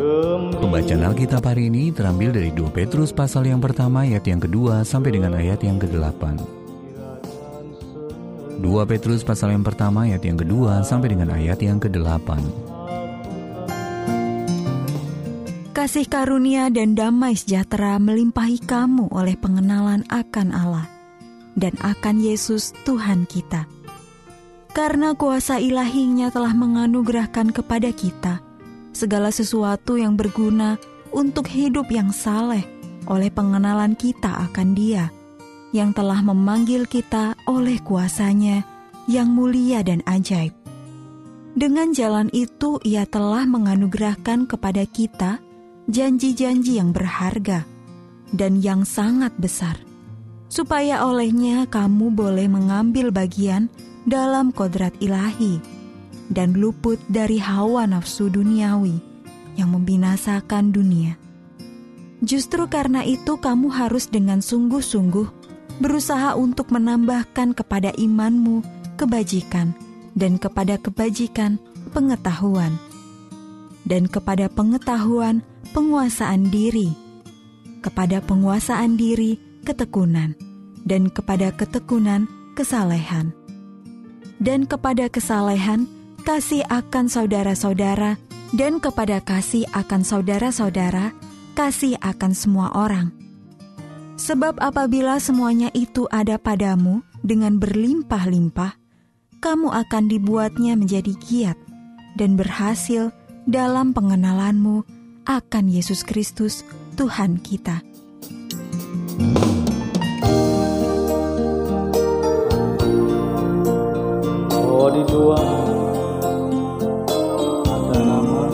Pembacaan Alkitab hari ini terambil dari 2 Petrus pasal yang pertama ayat yang kedua sampai dengan ayat yang ke-8. 2 Petrus pasal yang pertama ayat yang kedua sampai dengan ayat yang ke-8. Kasih karunia dan damai sejahtera melimpahi kamu oleh pengenalan akan Allah dan akan Yesus Tuhan kita. Karena kuasa ilahi-Nya telah menganugerahkan kepada kita segala sesuatu yang berguna untuk hidup yang saleh oleh pengenalan kita akan Dia, yang telah memanggil kita oleh kuasa-Nya yang mulia dan ajaib. Dengan jalan itu Ia telah menganugerahkan kepada kita janji-janji yang berharga dan yang sangat besar, supaya olehnya kamu boleh mengambil bagian dalam kodrat ilahi dan luput dari hawa nafsu duniawi yang membinasakan dunia. Justru karena itu kamu harus dengan sungguh-sungguh berusaha untuk menambahkan kepada imanmu kebajikan, dan kepada kebajikan pengetahuan, dan kepada pengetahuan penguasaan diri, kepada penguasaan diri ketekunan, dan kepada ketekunan kesalehan, dan kepada kesalehan kasih akan saudara-saudara, dan kepada kasih akan saudara-saudara, kasih akan semua orang. Sebab apabila semuanya itu ada padamu dengan berlimpah-limpah, kamu akan dibuatnya menjadi giat dan berhasil dalam pengenalanmu akan Yesus Kristus Tuhan kita. Oh, di Tuhan ada nama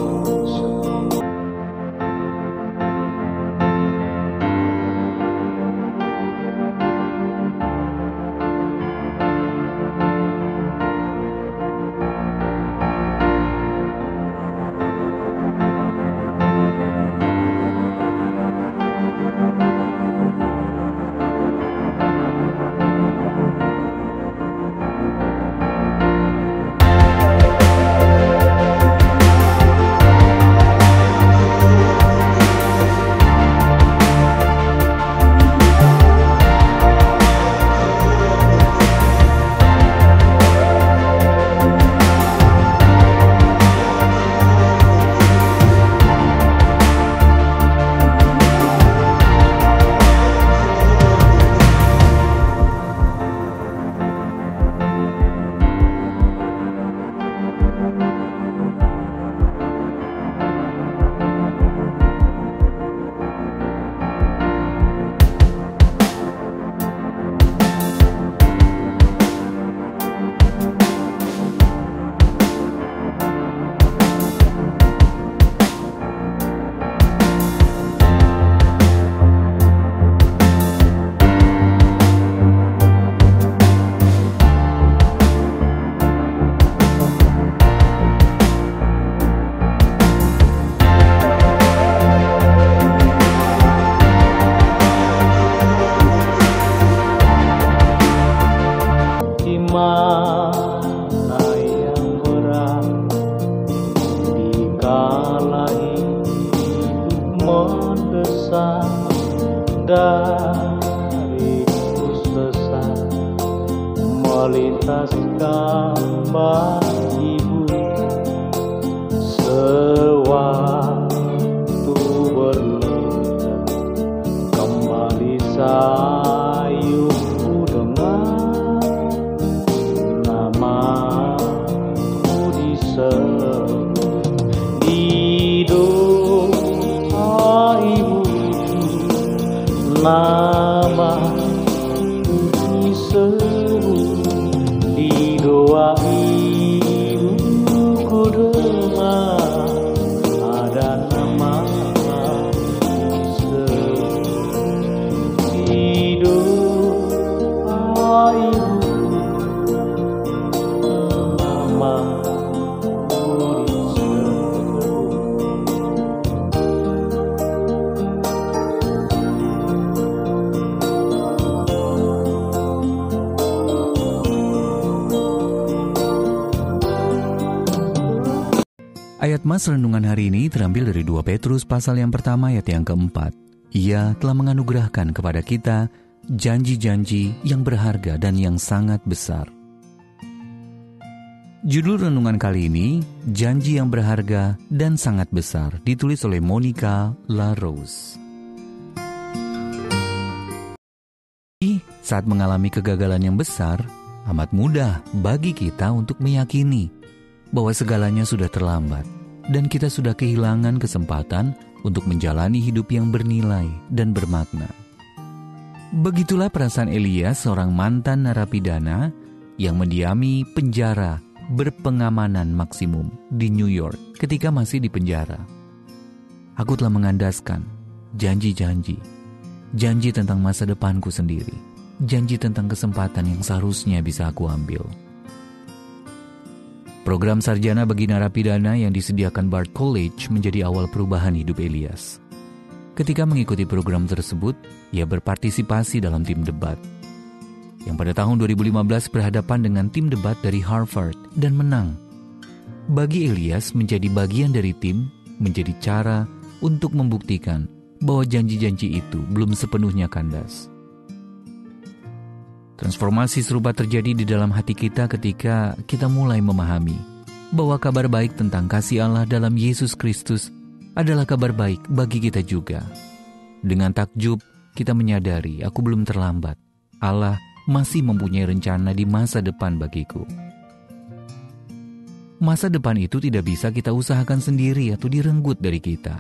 mana yang berat dikala hidup mendesak dari sesat melintas gambar ibu sewaktu berlindung kembali sayupku dengar namaku disebut di doa ibu, namaku disebut di doa ibu, ku dengar ada namaku disebut di doa ibu. Ayat mas renungan hari ini terambil dari 2 Petrus pasal yang pertama ayat yang keempat. Ia telah menganugerahkan kepada kita janji-janji yang berharga dan yang sangat besar. Judul renungan kali ini, Janji yang Berharga dan Sangat Besar, ditulis oleh Monica LaRose. Saat mengalami kegagalan yang besar, amat mudah bagi kita untuk meyakini bahwa segalanya sudah terlambat dan kita sudah kehilangan kesempatan untuk menjalani hidup yang bernilai dan bermakna. Begitulah perasaan Elias, seorang mantan narapidana yang mendiami penjara berpengamanan maksimum di New York ketika masih di penjara. Aku telah mengandaskan janji-janji tentang masa depanku sendiri, janji tentang kesempatan yang seharusnya bisa aku ambil. Program sarjana bagi narapidana yang disediakan Bard College menjadi awal perubahan hidup Elias. Ketika mengikuti program tersebut, ia berpartisipasi dalam tim debat yang pada tahun 2015 berhadapan dengan tim debat dari Harvard dan menang. Bagi Elias, menjadi bagian dari tim menjadi cara untuk membuktikan bahwa janji-janji itu belum sepenuhnya kandas. Transformasi serupa terjadi di dalam hati kita ketika kita mulai memahami bahwa kabar baik tentang kasih Allah dalam Yesus Kristus adalah kabar baik bagi kita juga. Dengan takjub, kita menyadari aku belum terlambat. Allah masih mempunyai rencana di masa depan bagiku. Masa depan itu tidak bisa kita usahakan sendiri atau direnggut dari kita,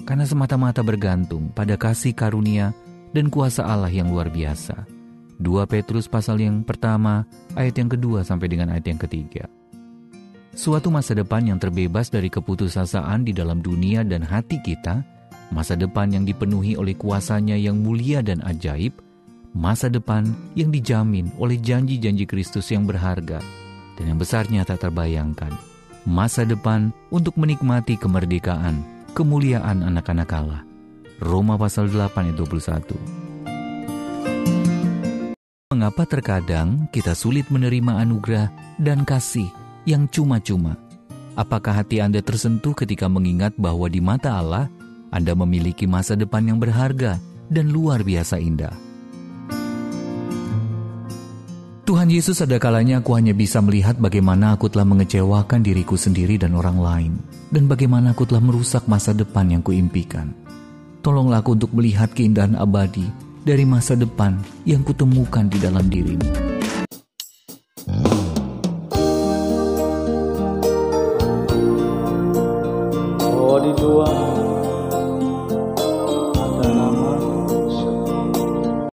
karena semata-mata bergantung pada kasih karunia dan kuasa Allah yang luar biasa. 2 Petrus pasal yang pertama, ayat yang kedua sampai dengan ayat yang ketiga. Suatu masa depan yang terbebas dari keputusasaan di dalam dunia dan hati kita, masa depan yang dipenuhi oleh kuasanya yang mulia dan ajaib, masa depan yang dijamin oleh janji-janji Kristus yang berharga dan yang besarnya tak terbayangkan. Masa depan untuk menikmati kemerdekaan, kemuliaan anak-anak Allah. Roma pasal 8 ayat 21. Mengapa terkadang kita sulit menerima anugerah dan kasih yang cuma-cuma? Apakah hati Anda tersentuh ketika mengingat bahwa di mata Allah, Anda memiliki masa depan yang berharga dan luar biasa indah? Tuhan Yesus, ada kalanya aku hanya bisa melihat bagaimana aku telah mengecewakan diriku sendiri dan orang lain, dan bagaimana aku telah merusak masa depan yang kuimpikan. Tolonglah aku untuk melihat keindahan abadi dari masa depan yang kutemukan di dalam diri-Mu. Oh, di luar